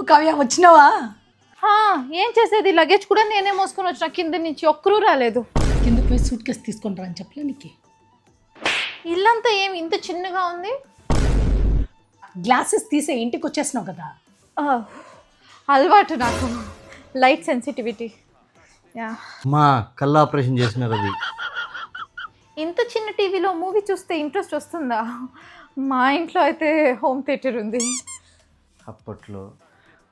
కావ్య వచ్చినావా? ఏం చేసేది, లగేజ్ కూడా నేనే మోసుకొని వచ్చిన, కింద నుంచి ఒక్కరూ రాలేదు. కిందకి పోయి సూట్ కేసు తీసుకొని రా అని చెప్పలే నీకు? ఇల్లంతా ఏమి ఇంత చిన్నగా ఉంది? గ్లాసెస్ తీసే ఇంటికి వచ్చేసినావు కదా. అలవాటు నాకు, లైట్ సెన్సిటివిటీ. మా కళ్ళ ఆపరేషన్ చేసినారు అది. ఇంత చిన్న టీవీలో మూవీ చూస్తే ఇంట్రెస్ట్ వస్తుందా? మా ఇంట్లో అయితే హోమ్ థియేటర్ ఉంది. అప్పట్లో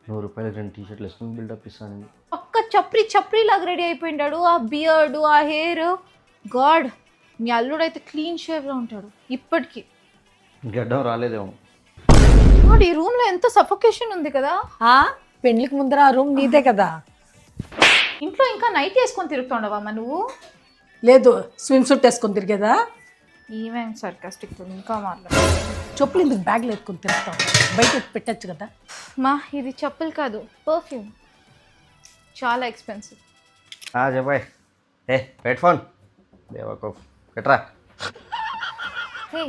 100 రూపాయలకి 2 టీషర్ట్లు వేసుకుని బిల్డప్ ఇస్తాను. ఒక్క చప్రీ లాగా రెడీ అయిపోయింటాడు. ఆ బియర్డ్, ఆ హెయిర్, గాడ్, మీ అల్లుడు అయితే క్లీన్ షేవ్లో ఉంటాడు ఇప్పటికీ. గడ్డం రాలేదేమో. గాడ్, ఈ రూమ్లో ఎంత సఫోకేషన్ ఉంది కదా. పెండ్లికి ముందర ఆ రూమ్ నీదే కదా. ఇంట్లో ఇంకా నైట్ వేసుకొని తిరుగుతుండవా నువ్వు? లేదు, స్విమ్ సూట్ వేసుకొని తిరిగేదా? ఈవెన్ సర్కాస్టిక్ ఇంకా మాట్లాడు. చెప్పులు ఎందుకు బ్యాగ్లో ఎత్తుకొని తిరుగుతావు? బయట పెట్టచ్చు కదా. మా ఇది చెప్పులు కాదు, పర్ఫ్యూమ్, చాలా ఎక్స్పెన్సివ్. చెప్పాయి. హెడ్ ఫోన్ దేవాకో పెట్టరా. హే,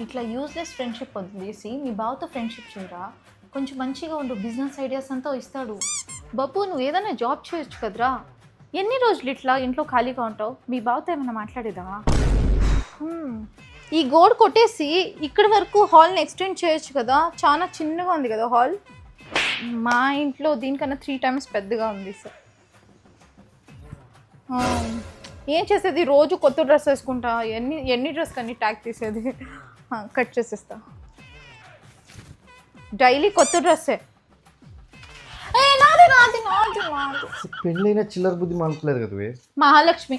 ఇట్లా యూజ్లెస్ ఫ్రెండ్షిప్ వదిలేసి మీ బావతో ఫ్రెండ్షిప్ చేయరా. కొంచెం మంచిగా ఉండు, బిజినెస్ ఐడియాస్ అంతా ఇస్తాడు. బాబు, నువ్వు ఏదైనా జాబ్ చేయొచ్చు కదరా. ఎన్ని రోజులు ఇట్లా ఇంట్లో ఖాళీగా ఉంటావు? మీ బావతో ఏమైనా మాట్లాడేదావా? ఈ గోడ కొట్టేసి ఇక్కడి వరకు హాల్ని ఎక్స్టెండ్ చేయొచ్చు కదా. చాలా చిన్నగా ఉంది కదా హాల్. మా ఇంట్లో దీనికన్నా 3 times పెద్దగా ఉంది సార్. ఏం చేసేది, రోజు కొత్త డ్రెస్ వేసుకుంటా. ఎన్ని డ్రెస్ కానీ ట్యాగ్ తీసేది. కట్ చేసేస్తా. డైలీ కొత్త డ్రెస్సే. నాది పెళ్ళైనా చిల్లర బుద్ధి మానట్లేదు కదా. మహాలక్ష్మి.